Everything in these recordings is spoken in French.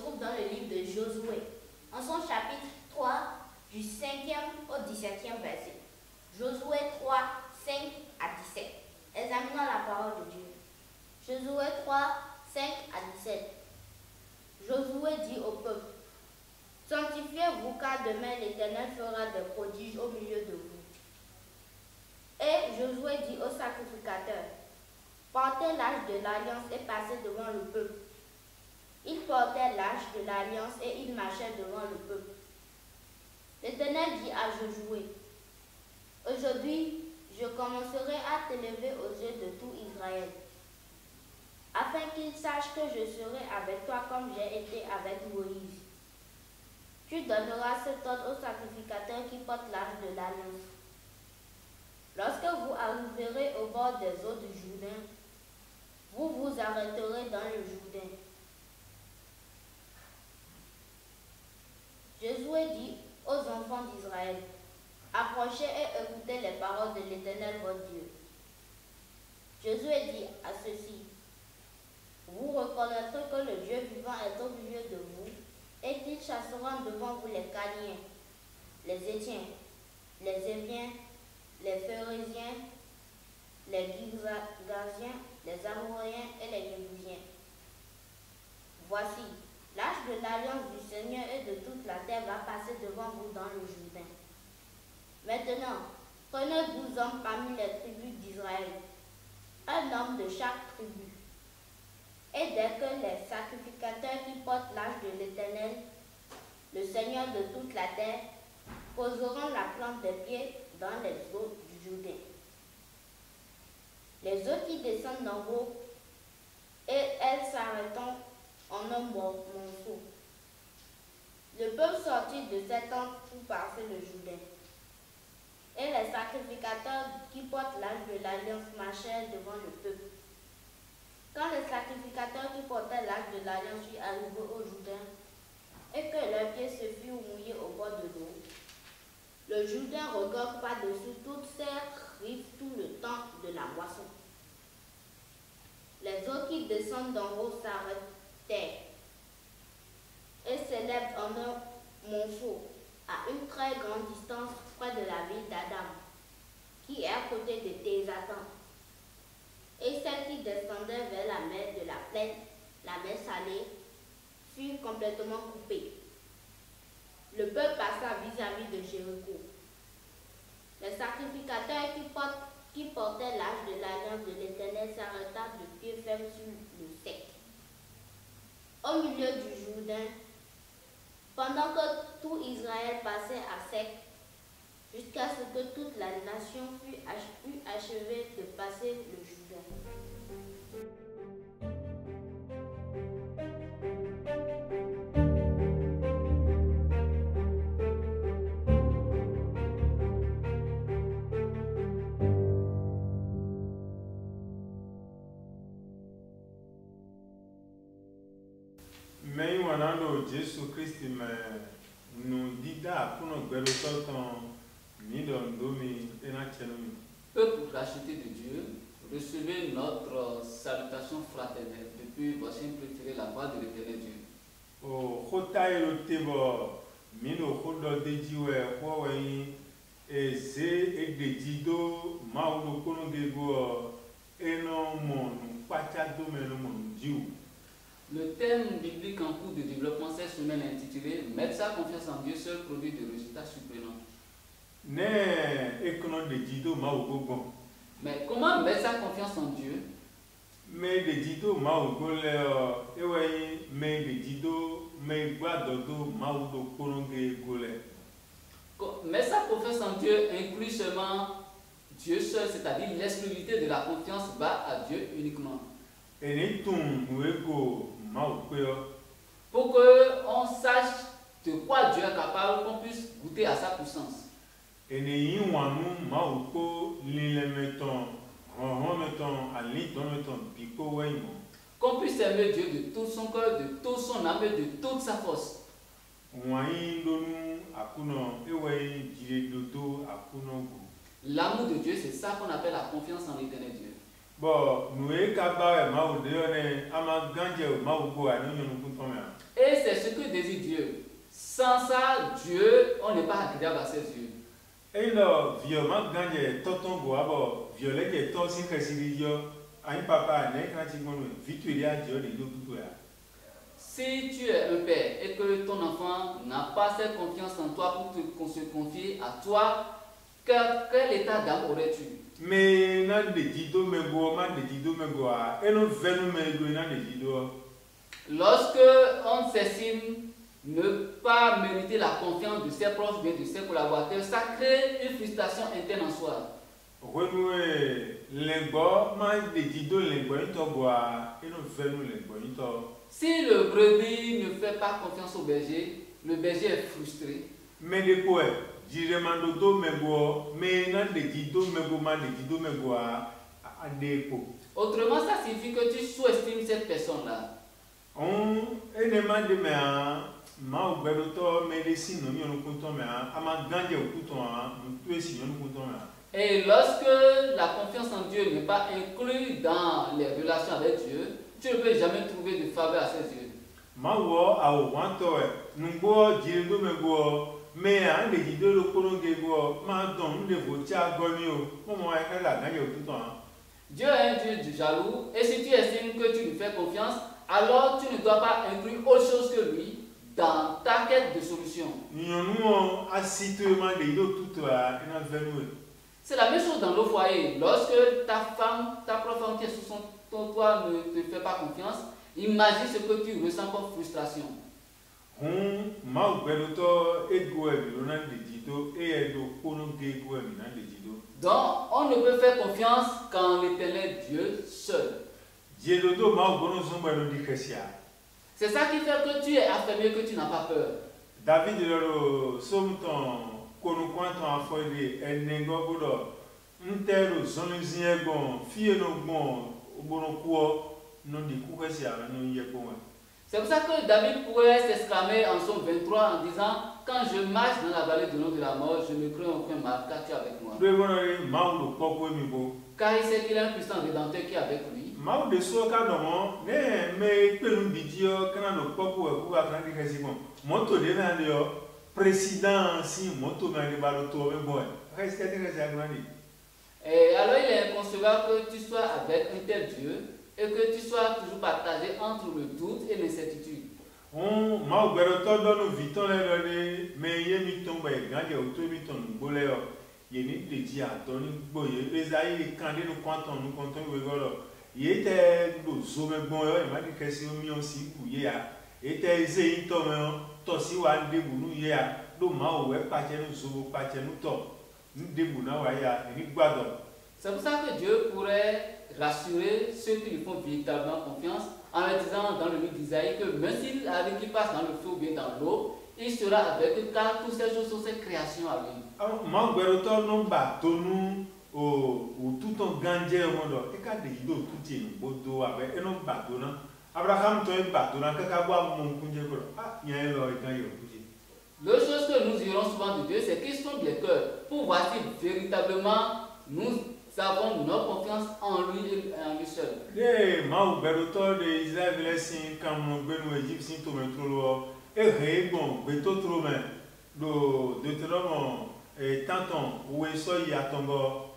trouve dans le livre de Josué, en son chapitre 3, du 5e au 17e verset. Josué 3, 5 à 17. Examinons la parole de Dieu. Josué 3, 5 à 17. Josué dit au peuple, sanctifiez-vous car demain l'Éternel fera des prodiges au milieu de vous. Et Josué dit aux sacrificateurs, portez l'arche de l'alliance et passez devant le peuple. Ils portaient l'arche de l'alliance et ils marchaient devant le peuple. L'Éternel dit à Josué, aujourd'hui je commencerai à t'élever aux yeux de tout Israël, afin qu'ils sachent que je serai avec toi comme j'ai été avec Moïse. Tu donneras cet ordre aux sacrificateurs qui portent l'arche de l'alliance. Lorsque vous arriverez au bord des eaux du Jourdain, vous vous arrêterez dans le Jourdain. Josué dit aux enfants d'Israël, approchez et écoutez les paroles de l'Éternel votre Dieu. Josué dit à ceux-ci, vous reconnaîtrez que le Dieu vivant est au milieu de vous et qu'il chassera devant vous les Cananéens, les Héthiens, les Héviens, les Phérésiens, les Girgasiens, les Amoréens et les Jébusiens. Voici, l'arche de l'alliance du Seigneur et de toute la terre va passer devant vous dans le Jourdain. Maintenant, prenez 12 hommes parmi les tribus d'Israël, un homme de chaque tribu. Et dès que les sacrificateurs qui portent l'arche de l'Éternel, le Seigneur de toute la terre, poseront la plante des pieds dans les eaux du Jourdain. Les eaux qui descendent d'en haut, et elles s'arrêtent en un monceau. Le peuple sortit de cette tente pour passer le Jourdain. Et les sacrificateurs qui portent l'arche de l'alliance marchèrent devant le peuple. Quand les sacrificateurs qui portaient l'arche de l'alliance furent arrivés au Jourdain, et que leurs pieds se furent mouillés au bord de l'eau, le Jourdain regorge par-dessus toutes ses rives tout le temps de la moisson. Les eaux qui descendent d'en haut s'arrêtèrent et s'élèvent en un monceau à une très grande distance près de la ville d'Adam, qui est à côté de Tézatan. Et celles qui descendaient vers la mer de la plaine, la mer salée, furent complètement coupées. Le peuple passa vis-à-vis de Jéricho. Les sacrificateurs qui portaient l'arche de l'alliance de l'Éternel s'arrêtèrent de pied ferme sur le sec, au milieu du Jourdain, pendant que tout Israël passait à sec, jusqu'à ce que toute la nation fût achevée de passer le Jourdain. Mais Jésus Christ nous dit pour nous Peuple racheté de Dieu, recevez notre salutation fraternelle. Depuis, voici préféré la voix de l'Éternel Dieu. Oh, Hotaïro Tebo, Mino Hodo de Dieu, Huawei, et Zé et de Dido, Maudo Konogego, et non mon, Pachado Menomon, Dieu. Le thème biblique en cours de développement cette semaine est intitulé Mettre sa confiance en Dieu, seul produit de résultats surprenants. Mais comment mettre sa confiance en Dieu? Mettre sa confiance en Dieu inclut seulement Dieu seul, c'est-à-dire l'exclusivité de la confiance va à Dieu uniquement. Pour qu'on sache de quoi Dieu est capable, qu'on puisse goûter à sa puissance. Qu'on puisse aimer Dieu de tout son cœur, de toute son âme, de toute sa force. L'amour de Dieu, c'est ça qu'on appelle la confiance en l'Éternel Dieu. Bon, nous avons Et c'est ce que désire Dieu. Sans ça, Dieu, on n'est pas agréable à ses yeux. Et là, violement gagné, tonton boabo, violet qui est tosi kasidio, un papa, n'est qu'un petit monde, vitulia, Dieu, les deux tout. Si tu es un père et que ton enfant n'a pas cette confiance en toi pour se confier à toi, quel état d'âme aurais-tu? Mais n'a de dido mengo, man de dido mengo, et non venu mengo, n'a de dido. Lorsque on s'estime ne pas mériter la confiance de ses proches, bien de ses collaborateurs, ça crée une frustration interne en soi. Si le brebis ne fait pas confiance au berger, le berger est frustré. Mais de quoi? Autrement, ça signifie que tu sous-estimes cette personne-là. Et lorsque la confiance en Dieu n'est pas inclue dans les relations avec Dieu, tu ne peux jamais trouver de faveur à ses yeux. Dieu est un Dieu du jaloux, et si tu estimes que tu lui fais confiance, alors tu ne dois pas inclure autre chose que lui dans ta quête de solution. C'est la même chose dans le foyer. Lorsque ta femme, ta propre femme qui est sous ton toit ne te fait pas confiance, imagine ce que tu ressens comme frustration. Donc, on ne peut faire confiance qu'en l'Éternel Dieu seul. C'est ça qui fait que tu es affirmé, que tu n'as pas peur. David konukwanta afɔde enengo bodo ntero zonzien bon fie no bon obonokuo no di kukesi ala no yekoma. C'est pour ça que David pourrait s'exclamer en Psaume 23 en disant: quand je marche dans la vallée de l'eau de la mort, je ne crains aucun mal, car tu es avec moi. Car il sait qu'il a un puissant rédempteur qui est avec lui. Président si moto mani baloto bon reste et alors il est inconcevable que tu sois avec un tel Dieu et que tu sois toujours partagé entre le doute et l'incertitude. On ma beroto donne viton le mais yemi tombe gande automiton boleo yeni de dia toni boye Esaïe quand nous comptons wegolo yete do zome bon yo ma di kesi omi osi buye ya ete Esaïe tomo tosi wa debunu ya do ma o we pache no zobo pache no to debuna wa ya ni gbado. C'est pour ça que Dieu pourrait rassurer ceux qui lui font véritablement confiance en leur disant dans le livre d'Isaïe que même s'il arrive qu'il passe dans le feu ou bien dans l'eau, il sera avec eux car toutes ces choses sont ses créations à lui. Ma beroto no ba tonu o tout on ganje mondo e ka de do tout e bodo avec eno ba dona Abraham to e ba dona ka bwa mon kunje ko yen lo e kan yo. L'autre chose que nous irons souvent de Dieu, c'est qu'ils sont les cœurs pour voir si véritablement nous avons notre confiance en lui et en lui seul. Ma beroto de Israël blessing quand mon benu égyptien to metro e re bon beto trop mais do Deutéronome et tanton où est so ya tombo.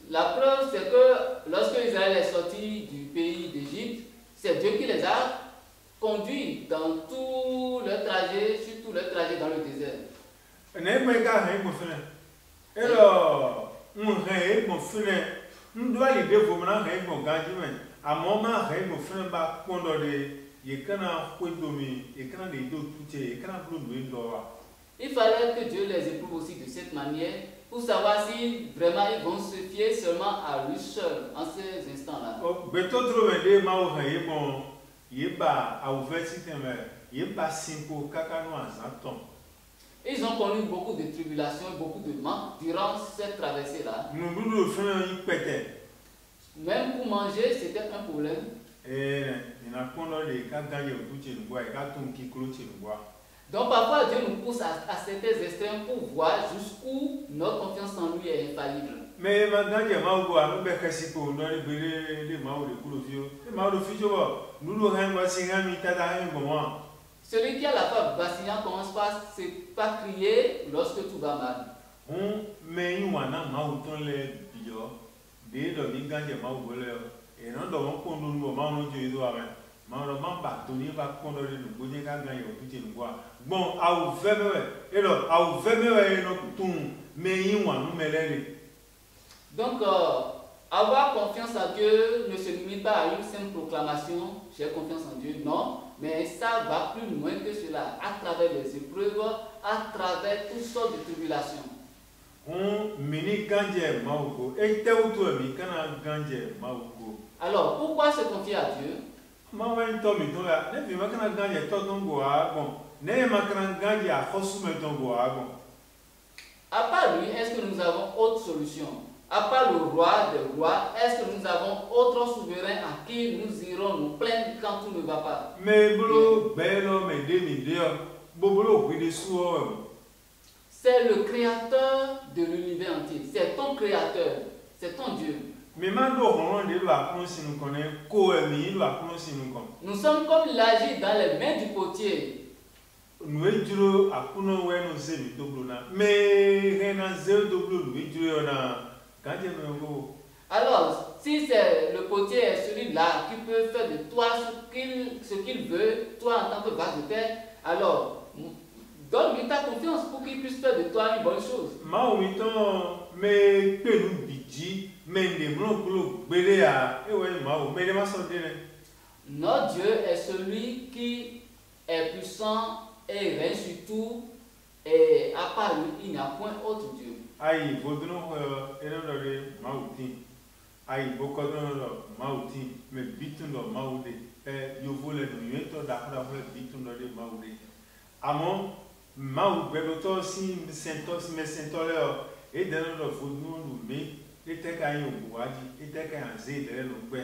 La preuve c'est que lorsque Israël est sorti du pays d'Égypte, c'est Dieu qui les a conduits dans tout leur trajet, sur tout leur trajet dans le désert. Il fallait que Dieu les éprouve aussi de cette manière pour savoir si vraiment ils vont se fier seulement à lui seul en ces instants-là. Ils ont connu beaucoup de tribulations, beaucoup de manques durant cette traversée-là. Même pour manger, c'était un problème. Donc parfois Dieu nous pousse à certains extrêmes pour voir jusqu'où notre confiance en lui est infaillible. Mais ma ganje maougo a nous bekasipo dans les bérés les maou de coulofio. Les maou de fijo nous le renvoie singami tada un moment. Celui qui a la foi vacillant commence par crier lorsque tout va mal. On mais nous wana maou ton les bio de do mi ganje maou bole et non do on kondo nous maou no jo ido ame. Maou no mamba toni ba kondo de nous boje ka ganje o tuti ngwa. Bon a ou vemewe et lo a ou vemewe no tum mais yin wa nous melele. Donc, avoir confiance en Dieu ne se limite pas à une simple proclamation, j'ai confiance en Dieu, non, mais ça va plus loin que cela, à travers les épreuves, à travers toutes sortes de tribulations. Alors, pourquoi se confier à Dieu? À part lui, est-ce que nous avons autre solution? À part le roi des rois, est-ce que nous avons autre souverain à qui nous irons nous plaindre quand tout ne va pas? C'est le créateur de l'univers entier. C'est ton créateur. C'est ton Dieu. Nous sommes comme l'agir dans les mains du potier. Alors, si c'est le potier est celui-là qui peut faire de toi ce qu'il veut, toi en tant que vase de terre, alors donne-lui ta confiance pour qu'il puisse faire de toi une bonne chose. Notre Dieu est celui qui est puissant et règne sur tout, et à part lui, il n'y a point autre Dieu. Aïe, vodno enodore mauti. Aïe, bokodono mauti, mais bitundo maude. Yovole no yeto dakura vole bitundo de maude. Amon mau beloto si sentos me sentole et dano vodno no me, et teka yo buadi, et teka anze de no gbe.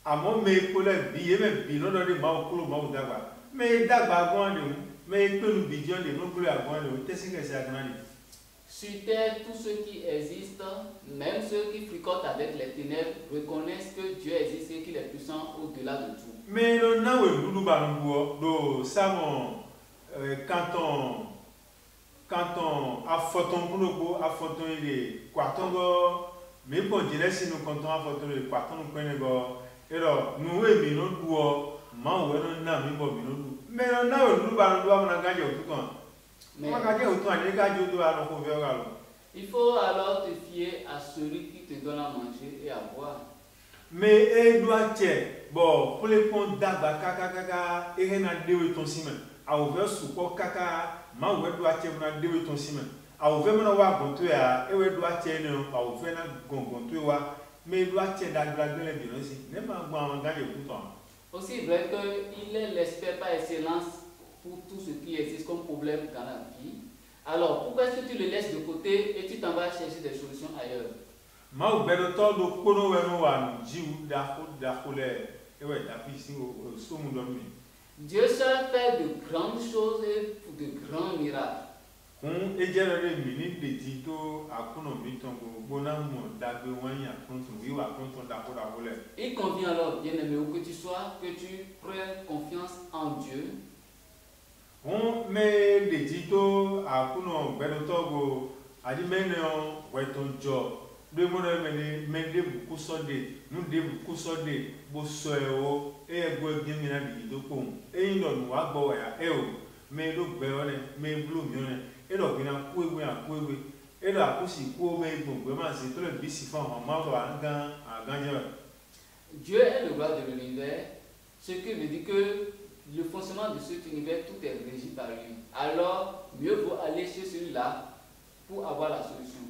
Amon me pole bi me bino de mau kulo mau dagba. Me dagba gwande, me pelu bidion de no kulo agwande, tesike se agnani. Sur terre, tous ceux qui existent, même ceux qui fricotent avec les ténèbres, reconnaissent que Dieu existe et qu'il est puissant au-delà de tout. Mais le nawe lulu bango do samo quand on a photon bouloko a photon ile kwatongo me bon dire si nous quand on a photon ile kwaton kwenego ero nuwe mi no duo ma we no na mi bo mi no du mais le nawe lulu bango amana gaje otukan. Il faut alors te fier à celui qui te donne à manger et à boire. Mais il doit être bon pour les comptes d'aba kaka et rien à dérouler ton simen. A ouvert sous quoi kaka, ma ouvert doit être na dérouler ton simen. A ouvert mon wa gontoe a et ouais doit être non a ouvert na gontoe wa mais il doit être dans la gueule de l'aussi. N'est pas bon en garder tout temps. Aussi vrai que il est l'expert par excellence pour tout ce qui existe comme problème dans la vie. Alors, pourquoi est-ce que tu le laisses de côté et tu t'en vas chercher des solutions ailleurs? Dieu seul fait de grandes choses et de grands miracles. Il convient alors, bien-aimé, où que tu sois, que tu prennes confiance en Dieu. On met des titres à Kuno Belotogo, à l'Iménéon, Wetton Job. De mon amené, mais des beaucoup soldés, nous des beaucoup soldés, Bossoeo, et Guémina de Pont, et il nous a boé à Eo, mais le Béone, mais Blue Mion, et l'Obina Coué à Coué, et la Poussi Coué, vraiment, c'est tout le bicifant en marbre à gagner. Dieu est le roi de l'univers, ce qui veut dire que le fonctionnement de cet univers, tout est régi par lui. Alors, mieux vaut aller chez celui-là pour avoir la solution.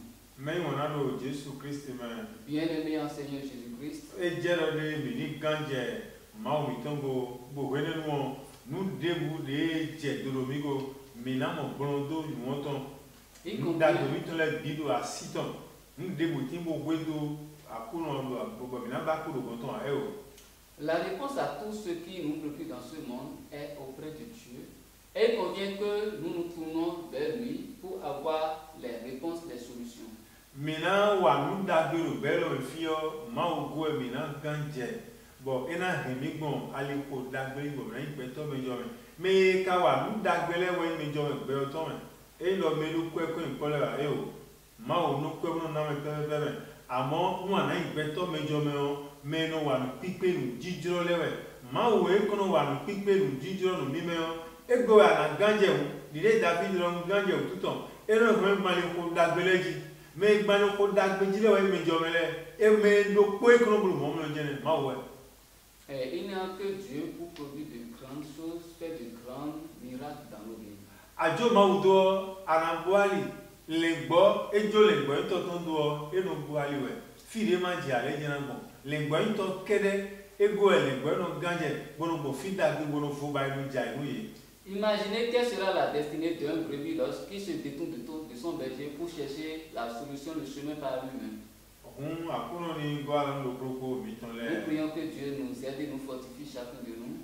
Mais on a le Jésus-Christ, bien-aimé en Seigneur Jésus-Christ. Et Dieu a dit, Gandje, Maouitongo, Bovenemo, nous débou de Dieu de l'Omigo, Minamo, Blondo, nous montons. Nous d'adoriter la Bible à 6 ans. Nous déboutions au Wedo, à Kounon, à Bobinabakou, le bouton à Eo. La réponse à tout ce qui nous préoccupe dans ce monde est auprès de Dieu. Et il convient que nous nous tournons vers lui pour avoir les réponses, les solutions. Maintenant, nous d'agir bel au fio, ma au goût maintenant ganje. Bon, et na hemi bon, allez pour d'agir bon, il peut tomber jamais. Mais kawa nous d'agir ouais mais jamais bel tomber. Et le melu quoi quoi il peut là, eh oh, ma au nous quoi nous n'a pas fait. Amo nous ana il peut tomber jamais, mais nous va nous piquer nous jijiro lewe. Ma au e kono va nous piquer nous jijiro nous mimeo. Et go à la ganje, l'idée David nous ganje tout le temps. Et nous même mal pour d'agir. Mais gbanu ko dagbe jile wa me jomele e me no ko e kono bulu mo mo jene ma wa il n'y a que Dieu pour produire de grandes choses, faire de grands miracles dans nos vies. Ajo ma udo anabwali legbo ejo legbo to ton do e no bwali we fire ma ji ale jena bon legbo to kede ego legbo no ganje bono bo fi dagbe bono fo ba no jai no ye. Imaginez quelle sera la destinée d'un brebis lorsqu'il se détourne de son berger pour chercher la solution, le chemin par lui-même. Nous prions que Dieu nous aide et nous fortifie chacun de nous.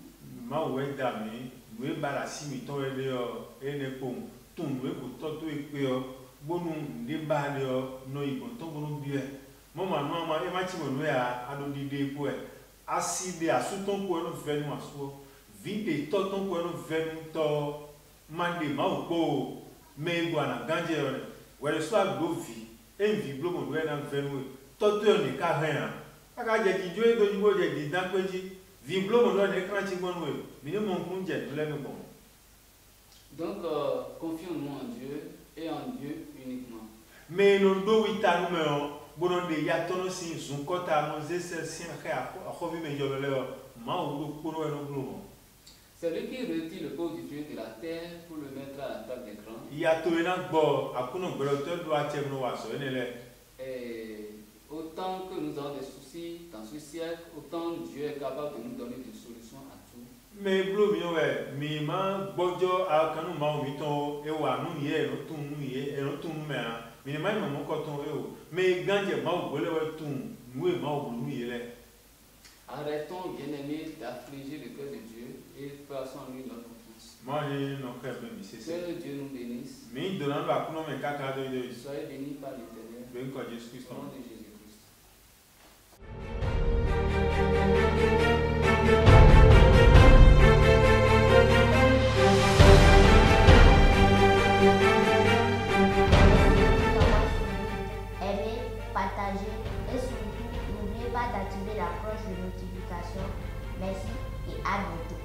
Vide toton ko no venu to mande ma uko me gwana ganje yone wele so agbo vi envi blo mo we na venu toto ni ka han aka je ji jo e do jibo je di dan peji vi blo mo no ne kan chi gon we mi mo kun je le me bon. Donc confions-nous en Dieu et en Dieu uniquement. Mais non do wita no me o bono de ya tono sin sun kota no zese sin ka ko vi me jo le ma o do ko no no blo. C'est lui qui retire le pauvre du Dieu de la terre pour le mettre à la table des grands. Et autant que nous avons des soucis dans ce siècle, autant Dieu est capable de nous donner des solutions à tout. Mais mi ma bojo a kanu ma mi to e wa nu ye no tun nu ye e no tun me a mi ma mo ko ton e o me ganje ma o bole we tun nu e ma o nu ye le. Arrêtons, bien-aimés, d'affliger le cœur de Dieu et passons en lui notre confiance. Que Dieu nous bénisse. Soyez bénis par l'Éternel. Au nom de Jésus-Christ. Aimez, partagez et surtout n'oubliez pas d'activer la cloche de notification. Merci et à bientôt.